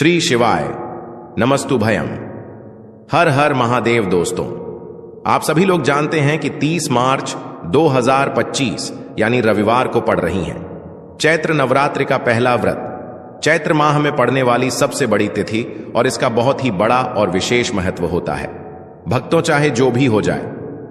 श्री शिवाय नमस्तु भयम। हर हर महादेव। दोस्तों, आप सभी लोग जानते हैं कि 30 मार्च 2025 यानी रविवार को पड़ रही हैं चैत्र नवरात्रि का पहला व्रत। चैत्र माह में पड़ने वाली सबसे बड़ी तिथि और इसका बहुत ही बड़ा और विशेष महत्व होता है। भक्तों चाहे जो भी हो जाए,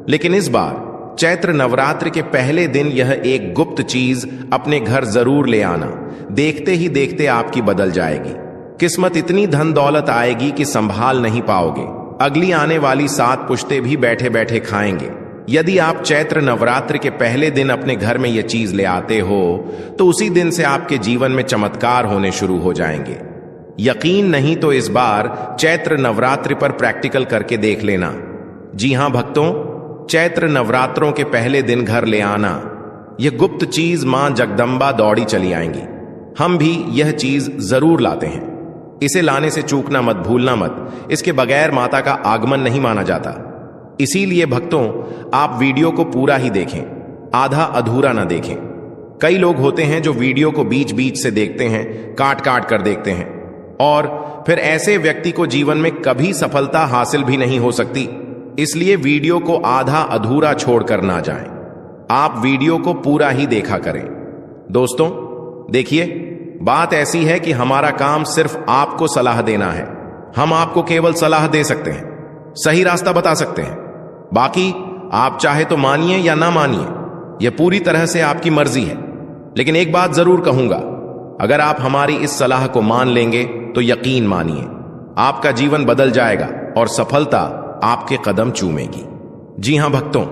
लेकिन इस बार चैत्र नवरात्रि के पहले दिन यह एक गुप्त चीज अपने घर जरूर ले आना। देखते ही देखते आपकी बदल जाएगी। किस्मत इतनी धन दौलत आएगी कि संभाल नहीं पाओगे। अगली आने वाली 7 पुश्ते भी बैठे बैठे खाएंगे। यदि आप चैत्र नवरात्रि के पहले दिन अपने घर में यह चीज ले आते हो तो उसी दिन से आपके जीवन में चमत्कार होने शुरू हो जाएंगे। यकीन नहीं तो इस बार चैत्र नवरात्रि पर प्रैक्टिकल करके देख लेना। जी हां भक्तों, चैत्र नवरात्रों के पहले दिन घर ले आना। यह गुप्त चीज मां जगदंबा दौड़ी चली आएंगी। हम भी यह चीज जरूर लाते हैं। इसे लाने से चूकना मत, भूलना मत। इसके बगैर माता का आगमन नहीं माना जाता। इसीलिए भक्तों, आप वीडियो को पूरा ही देखें, आधा अधूरा ना देखें। कई लोग होते हैं जो वीडियो को बीच बीच से देखते हैं, काट काट कर देखते हैं, और फिर ऐसे व्यक्ति को जीवन में कभी सफलता हासिल भी नहीं हो सकती। इसलिए वीडियो को आधा अधूरा छोड़कर ना जाएं। आप वीडियो को पूरा ही देखा करें। दोस्तों देखिए, बात ऐसी है कि हमारा काम सिर्फ आपको सलाह देना है। हम आपको केवल सलाह दे सकते हैं, सही रास्ता बता सकते हैं। बाकी आप चाहे तो मानिए या ना मानिए, यह पूरी तरह से आपकी मर्जी है। लेकिन एक बात जरूर कहूंगा, अगर आप हमारी इस सलाह को मान लेंगे तो यकीन मानिए, आपका जीवन बदल जाएगा और सफलता आपके कदम चूमेगी। जी हां भक्तों,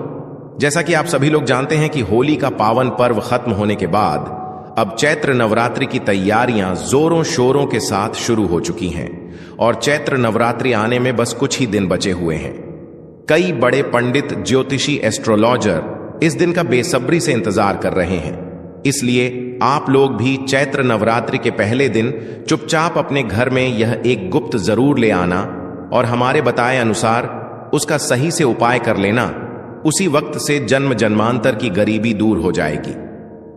जैसा कि आप सभी लोग जानते हैं कि होली का पावन पर्व खत्म होने के बाद अब चैत्र नवरात्रि की तैयारियां जोरों शोरों के साथ शुरू हो चुकी हैं और चैत्र नवरात्रि आने में बस कुछ ही दिन बचे हुए हैं। कई बड़े पंडित, ज्योतिषी, एस्ट्रोलॉजर इस दिन का बेसब्री से इंतजार कर रहे हैं। इसलिए आप लोग भी चैत्र नवरात्रि के पहले दिन चुपचाप अपने घर में यह एक गुप्त जरूर ले आना और हमारे बताए अनुसार उसका सही से उपाय कर लेना। उसी वक्त से जन्म जन्मांतर की गरीबी दूर हो जाएगी।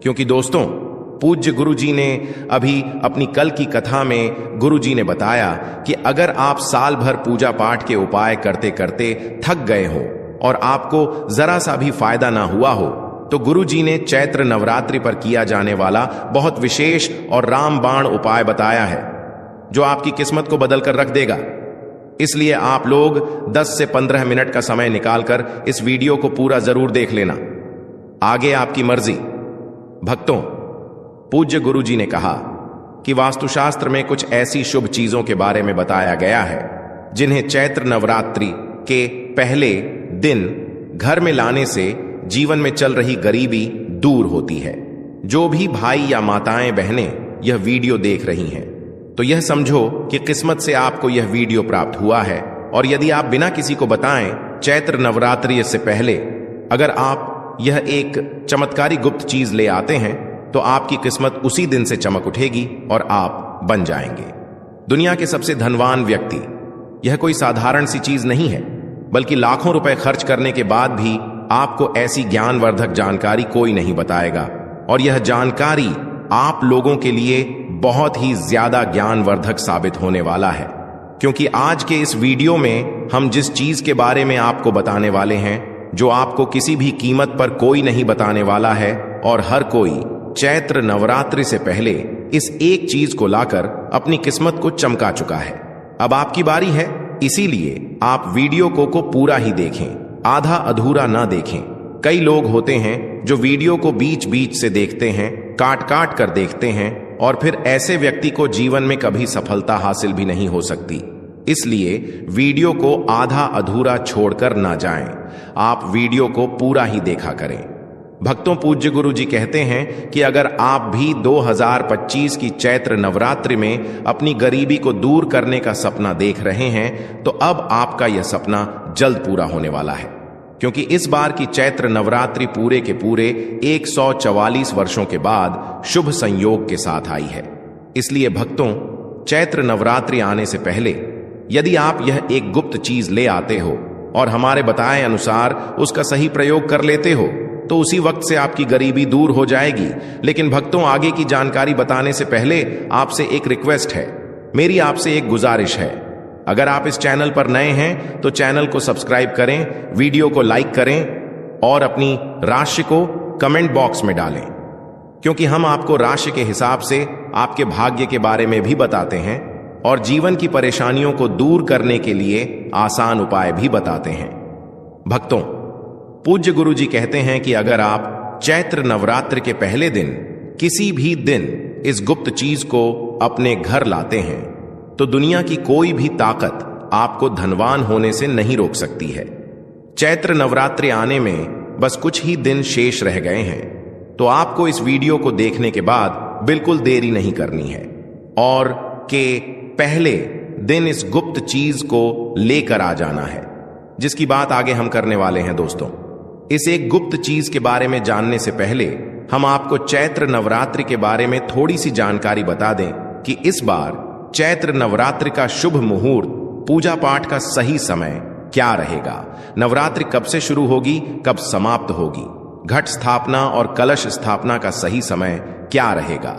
क्योंकि दोस्तों, पूज्य गुरुजी ने अभी अपनी कल की कथा में गुरुजी ने बताया कि अगर आप साल भर पूजा पाठ के उपाय करते करते थक गए हो और आपको जरा सा भी फायदा ना हुआ हो, तो गुरुजी ने चैत्र नवरात्रि पर किया जाने वाला बहुत विशेष और रामबाण उपाय बताया है, जो आपकी किस्मत को बदल कर रख देगा। इसलिए आप लोग 10 से 15 मिनट का समय निकालकर इस वीडियो को पूरा जरूर देख लेना। आगे आपकी मर्जी। भक्तों, पूज्य गुरुजी ने कहा कि वास्तुशास्त्र में कुछ ऐसी शुभ चीजों के बारे में बताया गया है जिन्हें चैत्र नवरात्रि के पहले दिन घर में लाने से जीवन में चल रही गरीबी दूर होती है। जो भी भाई या माताएं बहनें यह वीडियो देख रही हैं, तो यह समझो कि किस्मत से आपको यह वीडियो प्राप्त हुआ है। और यदि आप बिना किसी को बताएं चैत्र नवरात्रि से पहले अगर आप यह एक चमत्कारी गुप्त चीज ले आते हैं, तो आपकी किस्मत उसी दिन से चमक उठेगी और आप बन जाएंगे दुनिया के सबसे धनवान व्यक्ति। यह कोई साधारण सी चीज नहीं है, बल्कि लाखों रुपए खर्च करने के बाद भी आपको ऐसी ज्ञानवर्धक जानकारी कोई नहीं बताएगा। और यह जानकारी आप लोगों के लिए बहुत ही ज्यादा ज्ञानवर्धक साबित होने वाला है। क्योंकि आज के इस वीडियो में हम जिस चीज के बारे में आपको बताने वाले हैं, जो आपको किसी भी कीमत पर कोई नहीं बताने वाला है, और हर कोई चैत्र नवरात्रि से पहले इस एक चीज को लाकर अपनी किस्मत को चमका चुका है। अब आपकी बारी है, इसीलिए आप वीडियो को पूरा ही देखें, आधा अधूरा ना देखें। कई लोग होते हैं जो वीडियो को बीच बीच से देखते हैं, काट काट कर देखते हैं, और फिर ऐसे व्यक्ति को जीवन में कभी सफलता हासिल भी नहीं हो सकती। इसलिए वीडियो को आधा अधूरा छोड़कर ना जाएं। आप वीडियो को पूरा ही देखा करें। भक्तों, पूज्य गुरु जी कहते हैं कि अगर आप भी 2025 की चैत्र नवरात्रि में अपनी गरीबी को दूर करने का सपना देख रहे हैं, तो अब आपका यह सपना जल्द पूरा होने वाला है। क्योंकि इस बार की चैत्र नवरात्रि पूरे के पूरे 144 वर्षों के बाद शुभ संयोग के साथ आई है। इसलिए भक्तों, चैत्र नवरात्रि आने से पहले यदि आप यह एक गुप्त चीज ले आते हो और हमारे बताए अनुसार उसका सही प्रयोग कर लेते हो, तो उसी वक्त से आपकी गरीबी दूर हो जाएगी। लेकिन भक्तों, आगे की जानकारी बताने से पहले आपसे एक रिक्वेस्ट है मेरी आपसे एक गुजारिश है, अगर आप इस चैनल पर नए हैं तो चैनल को सब्सक्राइब करें, वीडियो को लाइक करें और अपनी राशि को कमेंट बॉक्स में डालें, क्योंकि हम आपको राशि के हिसाब से आपके भाग्य के बारे में भी बताते हैं और जीवन की परेशानियों को दूर करने के लिए आसान उपाय भी बताते हैं। भक्तों, पूज्य गुरु जी कहते हैं कि अगर आप चैत्र नवरात्र के पहले दिन किसी भी दिन इस गुप्त चीज को अपने घर लाते हैं तो दुनिया की कोई भी ताकत आपको धनवान होने से नहीं रोक सकती है। चैत्र नवरात्रि आने में बस कुछ ही दिन शेष रह गए हैं, तो आपको इस वीडियो को देखने के बाद बिल्कुल देरी नहीं करनी है और के पहले दिन इस गुप्त चीज को लेकर आ जाना है, जिसकी बात आगे हम करने वाले हैं। दोस्तों, इस एक गुप्त चीज के बारे में जानने से पहले हम आपको चैत्र नवरात्रि के बारे में थोड़ी सी जानकारी बता दें कि इस बार चैत्र नवरात्रि का शुभ मुहूर्त, पूजा पाठ का सही समय क्या रहेगा, नवरात्रि कब से शुरू होगी, कब समाप्त होगी, घट स्थापना और कलश स्थापना का सही समय क्या रहेगा,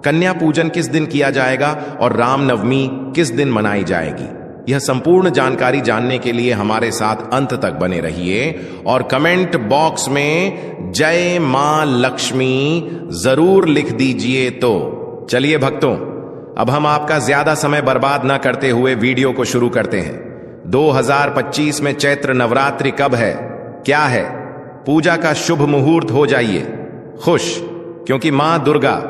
कन्या पूजन किस दिन किया जाएगा और रामनवमी किस दिन मनाई जाएगी। यह संपूर्ण जानकारी जानने के लिए हमारे साथ अंत तक बने रहिए और कमेंट बॉक्स में जय मां लक्ष्मी जरूर लिख दीजिए। तो चलिए भक्तों, अब हम आपका ज्यादा समय बर्बाद न करते हुए वीडियो को शुरू करते हैं। 2025 में चैत्र नवरात्रि कब है, क्या है? पूजा का शुभ मुहूर्त हो जाइए खुश, क्योंकि मां दुर्गा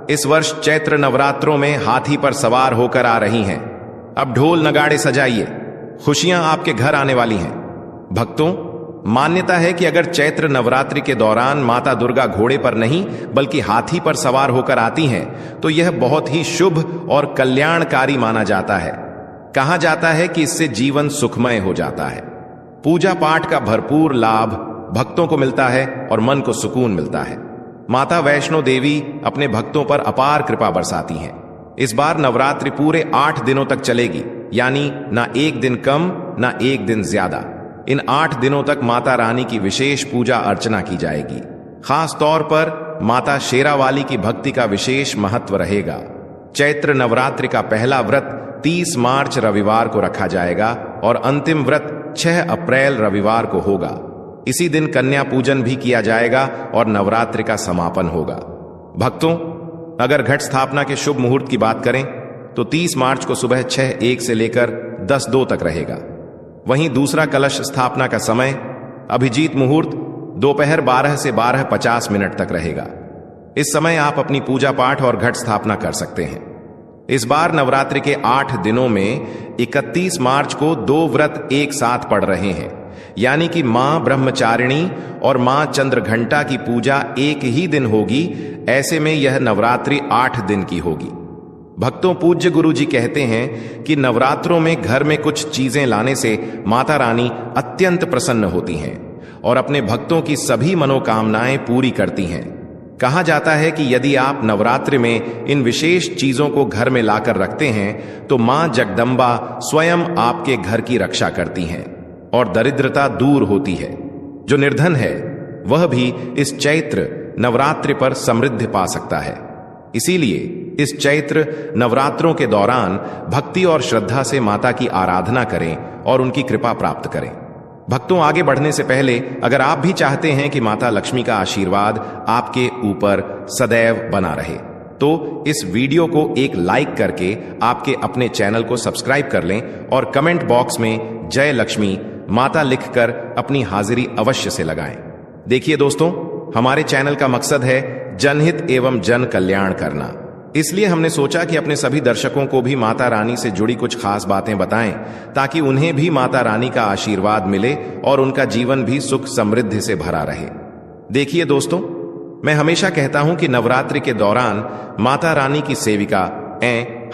इस वर्ष चैत्र नवरात्रों में हाथी पर सवार होकर आ रही हैं। अब ढोल नगाड़े सजाइए, खुशियां आपके घर आने वाली हैं। भक्तों, मान्यता है कि अगर चैत्र नवरात्रि के दौरान माता दुर्गा घोड़े पर नहीं बल्कि हाथी पर सवार होकर आती हैं तो यह बहुत ही शुभ और कल्याणकारी माना जाता है। कहा जाता है कि इससे जीवन सुखमय हो जाता है। पूजा पाठ का भरपूर लाभ भक्तों को मिलता है और मन को सुकून मिलता है। माता वैष्णो देवी अपने भक्तों पर अपार कृपा बरसाती हैं। इस बार नवरात्रि पूरे 8 दिनों तक चलेगी, यानी ना एक दिन कम ना एक दिन ज्यादा। इन 8 दिनों तक माता रानी की विशेष पूजा अर्चना की जाएगी। खास तौर पर माता शेरावाली की भक्ति का विशेष महत्व रहेगा। चैत्र नवरात्रि का पहला व्रत 30 मार्च रविवार को रखा जाएगा और अंतिम व्रत 6 अप्रैल रविवार को होगा। इसी दिन कन्या पूजन भी किया जाएगा और नवरात्रि का समापन होगा। भक्तों, अगर घट स्थापना के शुभ मुहूर्त की बात करें तो 30 मार्च को सुबह 6:01 से लेकर 10:02 तक रहेगा। वहीं दूसरा कलश स्थापना का समय अभिजीत मुहूर्त दोपहर 12 से 12:50 तक रहेगा। इस समय आप अपनी पूजा पाठ और घट स्थापना कर सकते हैं। इस बार नवरात्रि के 8 दिनों में 31 मार्च को 2 व्रत एक साथ पड़ रहे हैं, यानी कि मां ब्रह्मचारिणी और मां चंद्रघंटा की पूजा एक ही दिन होगी। ऐसे में यह नवरात्रि 8 दिन की होगी। भक्तों, पूज्य गुरु जी कहते हैं कि नवरात्रों में घर में कुछ चीजें लाने से माता रानी अत्यंत प्रसन्न होती हैं और अपने भक्तों की सभी मनोकामनाएं पूरी करती हैं। कहा जाता है कि यदि आप नवरात्रि में इन विशेष चीजों को घर में लाकर रखते हैं तो मां जगदम्बा स्वयं आपके घर की रक्षा करती हैं और दरिद्रता दूर होती है। जो निर्धन है वह भी इस चैत्र नवरात्रि पर समृद्धि पा सकता है। इसीलिए इस चैत्र नवरात्रों के दौरान भक्ति और श्रद्धा से माता की आराधना करें और उनकी कृपा प्राप्त करें। भक्तों, आगे बढ़ने से पहले अगर आप भी चाहते हैं कि माता लक्ष्मी का आशीर्वाद आपके ऊपर सदैव बना रहे तो इस वीडियो को एक लाइक करके आपके अपने चैनल को सब्सक्राइब कर लें और कमेंट बॉक्स में जय लक्ष्मी माता लिखकर अपनी हाजिरी अवश्य से लगाएं। देखिए दोस्तों, हमारे चैनल का मकसद है जनहित एवं जन कल्याण करना। इसलिए हमने सोचा कि अपने सभी दर्शकों को भी माता रानी से जुड़ी कुछ खास बातें बताएं ताकि उन्हें भी माता रानी का आशीर्वाद मिले और उनका जीवन भी सुख समृद्धि से भरा रहे। देखिए दोस्तों, मैं हमेशा कहता हूं कि नवरात्रि के दौरान माता रानी की सेविका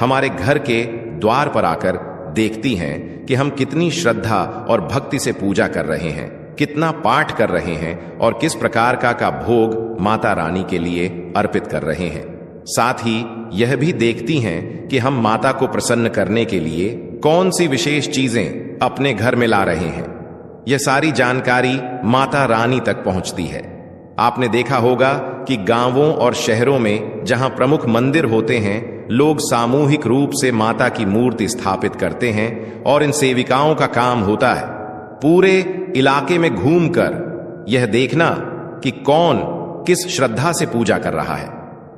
हमारे घर के द्वार पर आकर देखती हैं कि हम कितनी श्रद्धा और भक्ति से पूजा कर रहे हैं, कितना पाठ कर रहे हैं और किस प्रकार का भोग माता रानी के लिए अर्पित कर रहे हैं। साथ ही यह भी देखती हैं कि हम माता को प्रसन्न करने के लिए कौन सी विशेष चीजें अपने घर में ला रहे हैं। यह सारी जानकारी माता रानी तक पहुंचती है। आपने देखा होगा कि गांवों और शहरों में जहां प्रमुख मंदिर होते हैं लोग सामूहिक रूप से माता की मूर्ति स्थापित करते हैं और इन सेविकाओं का काम होता है पूरे इलाके में घूमकर यह देखना कि कौन किस श्रद्धा से पूजा कर रहा है,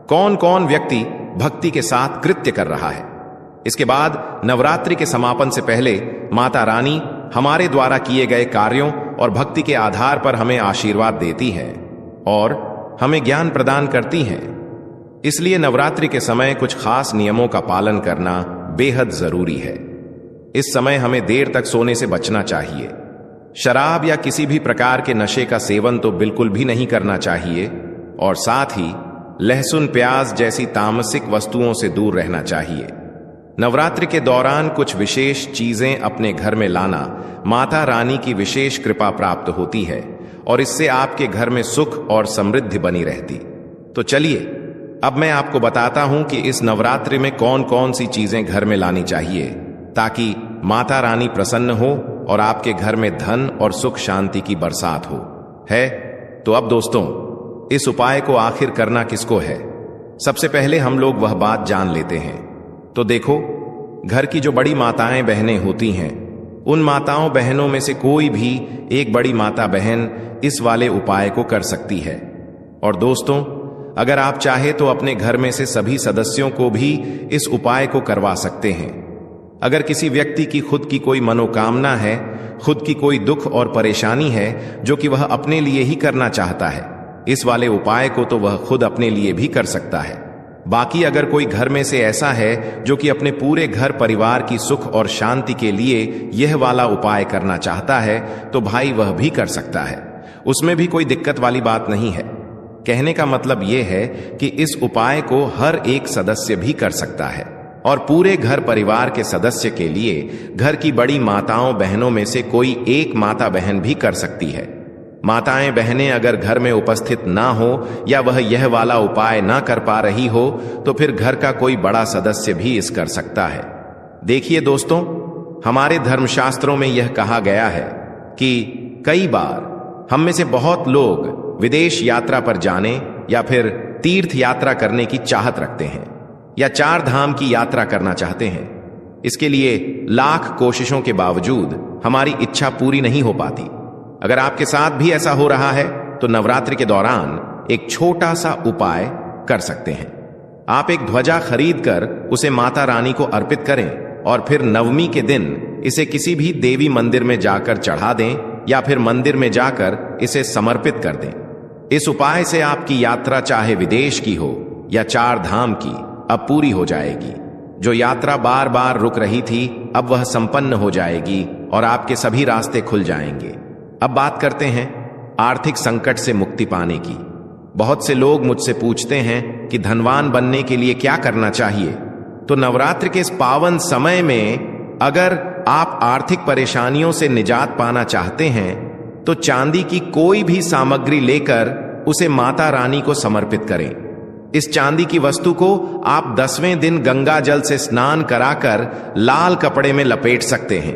कौन कौन व्यक्ति भक्ति के साथ कृत्य कर रहा है। इसके बाद नवरात्रि के समापन से पहले माता रानी हमारे द्वारा किए गए कार्यों और भक्ति के आधार पर हमें आशीर्वाद देती है और हमें ज्ञान प्रदान करती हैं। इसलिए नवरात्रि के समय कुछ खास नियमों का पालन करना बेहद जरूरी है। इस समय हमें देर तक सोने से बचना चाहिए। शराब या किसी भी प्रकार के नशे का सेवन तो बिल्कुल भी नहीं करना चाहिए और साथ ही लहसुन प्याज जैसी तामसिक वस्तुओं से दूर रहना चाहिए। नवरात्रि के दौरान कुछ विशेष चीजें अपने घर में लाना माता रानी की विशेष कृपा प्राप्त होती है और इससे आपके घर में सुख और समृद्धि बनी रहती। तो चलिए अब मैं आपको बताता हूं कि इस नवरात्रि में कौन कौन सी चीजें घर में लानी चाहिए ताकि माता रानी प्रसन्न हो और आपके घर में धन और सुख शांति की बरसात हो। है तो अब दोस्तों, इस उपाय को आखिर करना किसको है? सबसे पहले हम लोग वह बात जान लेते हैं। तो देखो, घर की जो बड़ी माताएं बहनें होती हैं, उन माताओं बहनों में से कोई भी एक बड़ी माता बहन इस वाले उपाय को कर सकती है। और दोस्तों, अगर आप चाहे तो अपने घर में से सभी सदस्यों को भी इस उपाय को करवा सकते हैं। अगर किसी व्यक्ति की खुद की कोई मनोकामना है, खुद की कोई दुख और परेशानी है जो कि वह अपने लिए ही करना चाहता है, इस वाले उपाय को तो वह खुद अपने लिए भी कर सकता है। बाकी अगर कोई घर में से ऐसा है जो कि अपने पूरे घर परिवार की सुख और शांति के लिए यह वाला उपाय करना चाहता है तो भाई वह भी कर सकता है, उसमें भी कोई दिक्कत वाली बात नहीं है। कहने का मतलब यह है कि इस उपाय को हर एक सदस्य भी कर सकता है और पूरे घर परिवार के सदस्य के लिए घर की बड़ी माताओं बहनों में से कोई एक माता बहन भी कर सकती है। माताएं बहनें अगर घर में उपस्थित ना हो या वह यह वाला उपाय ना कर पा रही हो तो फिर घर का कोई बड़ा सदस्य भी इस कर सकता है। देखिए दोस्तों, हमारे धर्मशास्त्रों में यह कहा गया है कि कई बार हम में से बहुत लोग विदेश यात्रा पर जाने या फिर तीर्थ यात्रा करने की चाहत रखते हैं या 4 धाम की यात्रा करना चाहते हैं। इसके लिए लाख कोशिशों के बावजूद हमारी इच्छा पूरी नहीं हो पाती। अगर आपके साथ भी ऐसा हो रहा है तो नवरात्रि के दौरान एक छोटा सा उपाय कर सकते हैं। आप एक ध्वजा खरीद कर उसे माता रानी को अर्पित करें और फिर नवमी के दिन इसे किसी भी देवी मंदिर में जाकर चढ़ा दें या फिर मंदिर में जाकर इसे समर्पित कर दें। इस उपाय से आपकी यात्रा चाहे विदेश की हो या 4 धाम की अब पूरी हो जाएगी। जो यात्रा बार बार रुक रही थी अब वह संपन्न हो जाएगी और आपके सभी रास्ते खुल जाएंगे। अब बात करते हैं आर्थिक संकट से मुक्ति पाने की। बहुत से लोग मुझसे पूछते हैं कि धनवान बनने के लिए क्या करना चाहिए। तो नवरात्रि के इस पावन समय में अगर आप आर्थिक परेशानियों से निजात पाना चाहते हैं तो चांदी की कोई भी सामग्री लेकर उसे माता रानी को समर्पित करें। इस चांदी की वस्तु को आप 10वें दिन गंगा जल से स्नान कराकर लाल कपड़े में लपेट सकते हैं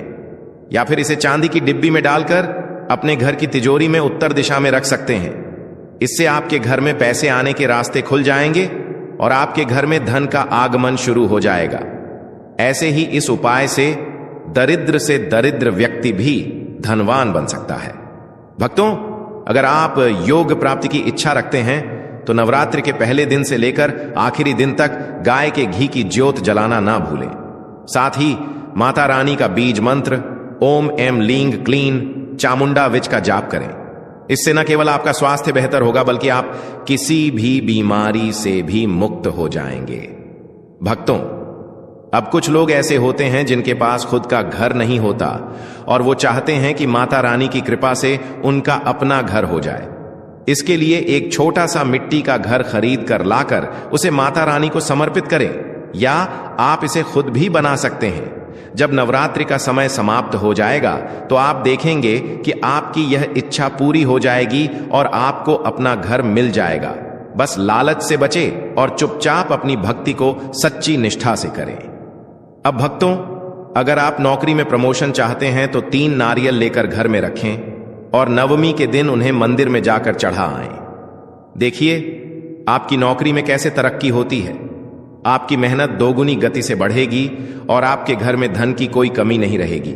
या फिर इसे चांदी की डिब्बी में डालकर अपने घर की तिजोरी में उत्तर दिशा में रख सकते हैं। इससे आपके घर में पैसे आने के रास्ते खुल जाएंगे और आपके घर में धन का आगमन शुरू हो जाएगा। ऐसे ही इस उपाय से दरिद्र व्यक्ति भी धनवान बन सकता है। भक्तों, अगर आप योग प्राप्ति की इच्छा रखते हैं तो नवरात्रि के पहले दिन से लेकर आखिरी दिन तक गाय के घी की ज्योत जलाना ना भूलें। साथ ही माता रानी का बीज मंत्र ओम एम लींग क्लीन चामुंडा विच का जाप करें। इससे न केवल आपका स्वास्थ्य बेहतर होगा बल्कि आप किसी भी बीमारी से भी मुक्त हो जाएंगे। भक्तों, अब कुछ लोग ऐसे होते हैं जिनके पास खुद का घर नहीं होता और वो चाहते हैं कि माता रानी की कृपा से उनका अपना घर हो जाए। इसके लिए एक छोटा सा मिट्टी का घर खरीद कर लाकर उसे माता रानी को समर्पित करें या आप इसे खुद भी बना सकते हैं। जब नवरात्रि का समय समाप्त हो जाएगा तो आप देखेंगे कि आपकी यह इच्छा पूरी हो जाएगी और आपको अपना घर मिल जाएगा। बस लालच से बचे और चुपचाप अपनी भक्ति को सच्ची निष्ठा से करें। अब भक्तों, अगर आप नौकरी में प्रमोशन चाहते हैं तो 3 नारियल लेकर घर में रखें और नवमी के दिन उन्हें मंदिर में जाकर चढ़ा आएं। देखिए आपकी नौकरी में कैसे तरक्की होती है। आपकी मेहनत दोगुनी गति से बढ़ेगी और आपके घर में धन की कोई कमी नहीं रहेगी।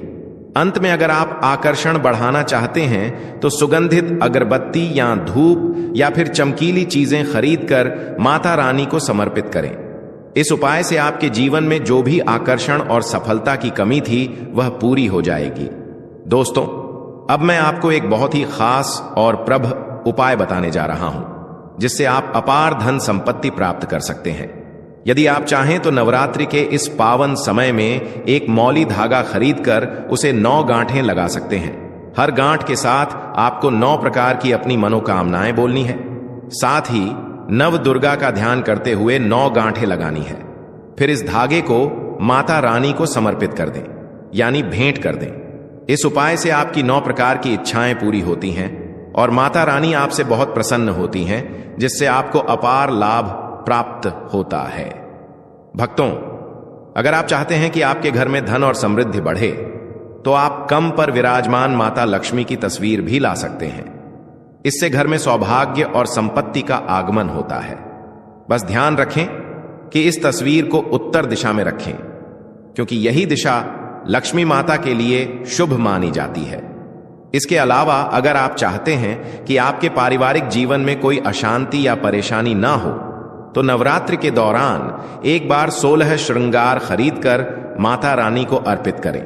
अंत में अगर आप आकर्षण बढ़ाना चाहते हैं तो सुगंधित अगरबत्ती या धूप या फिर चमकीली चीजें खरीदकर माता रानी को समर्पित करें। इस उपाय से आपके जीवन में जो भी आकर्षण और सफलता की कमी थी वह पूरी हो जाएगी। दोस्तों, अब मैं आपको एक बहुत ही खास और प्रभ उपाय बताने जा रहा हूं, जिससे आप अपार धन संपत्ति प्राप्त कर सकते हैं। यदि आप चाहें तो नवरात्रि के इस पावन समय में एक मौली धागा खरीदकर उसे 9 गांठें लगा सकते हैं। हर गांठ के साथ आपको 9 प्रकार की अपनी मनोकामनाएं बोलनी है। साथ ही नव दुर्गा का ध्यान करते हुए 9 गांठें लगानी है। फिर इस धागे को माता रानी को समर्पित कर दें, यानी भेंट कर दें। इस उपाय से आपकी 9 प्रकार की इच्छाएं पूरी होती हैं और माता रानी आपसे बहुत प्रसन्न होती हैं, जिससे आपको अपार लाभ प्राप्त होता है। भक्तों, अगर आप चाहते हैं कि आपके घर में धन और समृद्धि बढ़े तो आप कम पर विराजमान माता लक्ष्मी की तस्वीर भी ला सकते हैं। इससे घर में सौभाग्य और संपत्ति का आगमन होता है। बस ध्यान रखें कि इस तस्वीर को उत्तर दिशा में रखें, क्योंकि यही दिशा लक्ष्मी माता के लिए शुभ मानी जाती है। इसके अलावा अगर आप चाहते हैं कि आपके पारिवारिक जीवन में कोई अशांति या परेशानी ना हो तो नवरात्रि के दौरान एक बार 16 श्रृंगार खरीदकर माता रानी को अर्पित करें।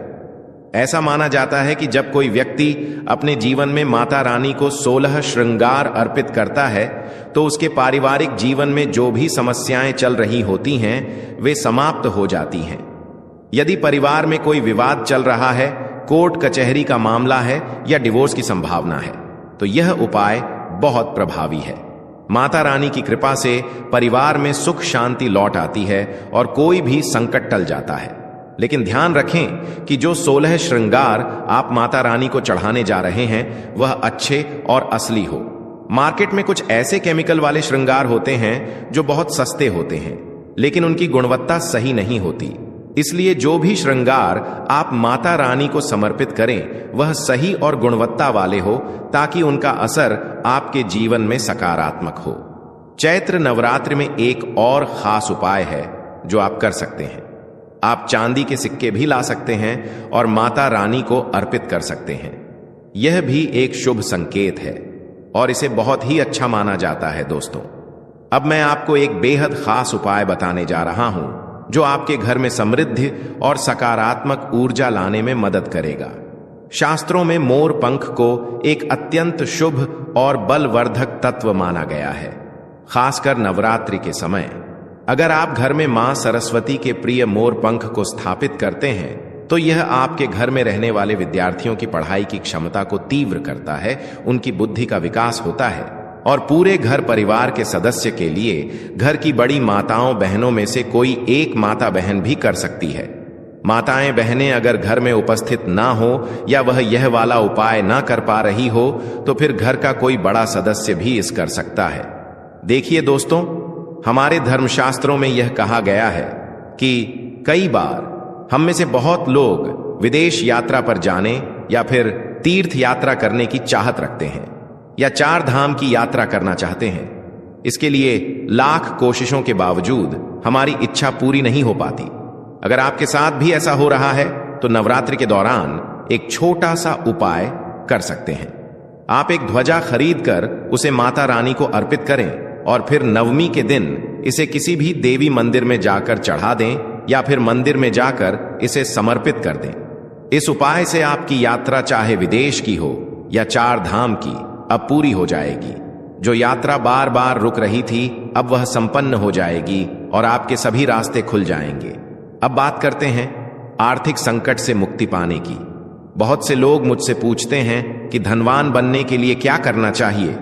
ऐसा माना जाता है कि जब कोई व्यक्ति अपने जीवन में माता रानी को 16 श्रृंगार अर्पित करता है तो उसके पारिवारिक जीवन में जो भी समस्याएं चल रही होती हैं वे समाप्त हो जाती हैं। यदि परिवार में कोई विवाद चल रहा है, कोर्ट कचहरी का मामला है या डिवोर्स की संभावना है, तो यह उपाय बहुत प्रभावी है। माता रानी की कृपा से परिवार में सुख शांति लौट आती है और कोई भी संकट टल जाता है। लेकिन ध्यान रखें कि जो 16 श्रृंगार आप माता रानी को चढ़ाने जा रहे हैं वह अच्छे और असली हो। मार्केट में कुछ ऐसे केमिकल वाले श्रृंगार होते हैं जो बहुत सस्ते होते हैं, लेकिन उनकी गुणवत्ता सही नहीं होती। इसलिए जो भी श्रृंगार आप माता रानी को समर्पित करें वह सही और गुणवत्ता वाले हो, ताकि उनका असर आपके जीवन में सकारात्मक हो। चैत्र नवरात्रि में एक और खास उपाय है जो आप कर सकते हैं। आप चांदी के सिक्के भी ला सकते हैं और माता रानी को अर्पित कर सकते हैं। यह भी एक शुभ संकेत है और इसे बहुत ही अच्छा माना जाता है। दोस्तों, अब मैं आपको एक बेहद खास उपाय बताने जा रहा हूं जो आपके घर में समृद्धि और सकारात्मक ऊर्जा लाने में मदद करेगा। शास्त्रों में मोर पंख को एक अत्यंत शुभ और बलवर्धक तत्व माना गया है, खासकर नवरात्रि के समय। अगर आप घर में मां सरस्वती के प्रिय मोर पंख को स्थापित करते हैं तो यह आपके घर में रहने वाले विद्यार्थियों की पढ़ाई की क्षमता को तीव्र करता है, उनकी बुद्धि का विकास होता है और पूरे घर परिवार के सदस्य के लिए घर की बड़ी माताओं बहनों में से कोई एक माता बहन भी कर सकती है। माताएं बहनें अगर घर में उपस्थित ना हो या वह यह वाला उपाय ना कर पा रही हो तो फिर घर का कोई बड़ा सदस्य भी इस कर सकता है। देखिए दोस्तों, हमारे धर्मशास्त्रों में यह कहा गया है कि कई बार हम में से बहुत लोग विदेश यात्रा पर जाने या फिर तीर्थ यात्रा करने की चाहत रखते हैं या 4 धाम की यात्रा करना चाहते हैं। इसके लिए लाख कोशिशों के बावजूद हमारी इच्छा पूरी नहीं हो पाती। अगर आपके साथ भी ऐसा हो रहा है तो नवरात्रि के दौरान एक छोटा सा उपाय कर सकते हैं। आप एक ध्वजा खरीदकर उसे माता रानी को अर्पित करें और फिर नवमी के दिन इसे किसी भी देवी मंदिर में जाकर चढ़ा दें या फिर मंदिर में जाकर इसे समर्पित कर दें। इस उपाय से आपकी यात्रा चाहे विदेश की हो या 4 धाम की अब पूरी हो जाएगी। जो यात्रा बार बार रुक रही थी अब वह संपन्न हो जाएगी और आपके सभी रास्ते खुल जाएंगे। अब बात करते हैं आर्थिक संकट से मुक्ति पाने की। बहुत से लोग मुझसे पूछते हैं कि धनवान बनने के लिए क्या करना चाहिए।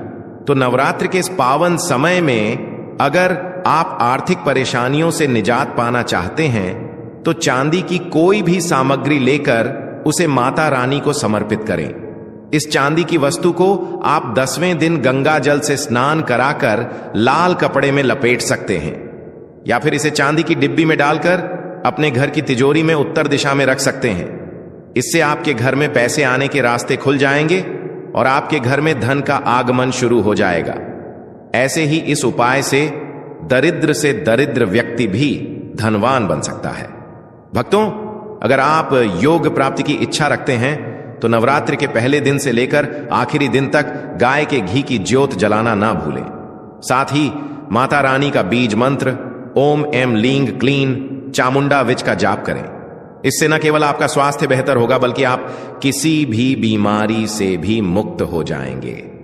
तो नवरात्रि के इस पावन समय में अगर आप आर्थिक परेशानियों से निजात पाना चाहते हैं तो चांदी की कोई भी सामग्री लेकर उसे माता रानी को समर्पित करें। इस चांदी की वस्तु को आप 10वें दिन गंगा जल से स्नान कराकर लाल कपड़े में लपेट सकते हैं या फिर इसे चांदी की डिब्बी में डालकर अपने घर की तिजोरी में उत्तर दिशा में रख सकते हैं। इससे आपके घर में पैसे आने के रास्ते खुल जाएंगे और आपके घर में धन का आगमन शुरू हो जाएगा। ऐसे ही इस उपाय से दरिद्र से दरिद्र व्यक्ति भी धनवान बन सकता है। भक्तों, अगर आप योग प्राप्ति की इच्छा रखते हैं तो नवरात्रि के पहले दिन से लेकर आखिरी दिन तक गाय के घी की ज्योत जलाना ना भूलें। साथ ही माता रानी का बीज मंत्र ओम एम लींग क्लीन चामुंडा विच का जाप करें। इससे न केवल आपका स्वास्थ्य बेहतर होगा बल्कि आप किसी भी बीमारी से भी मुक्त हो जाएंगे।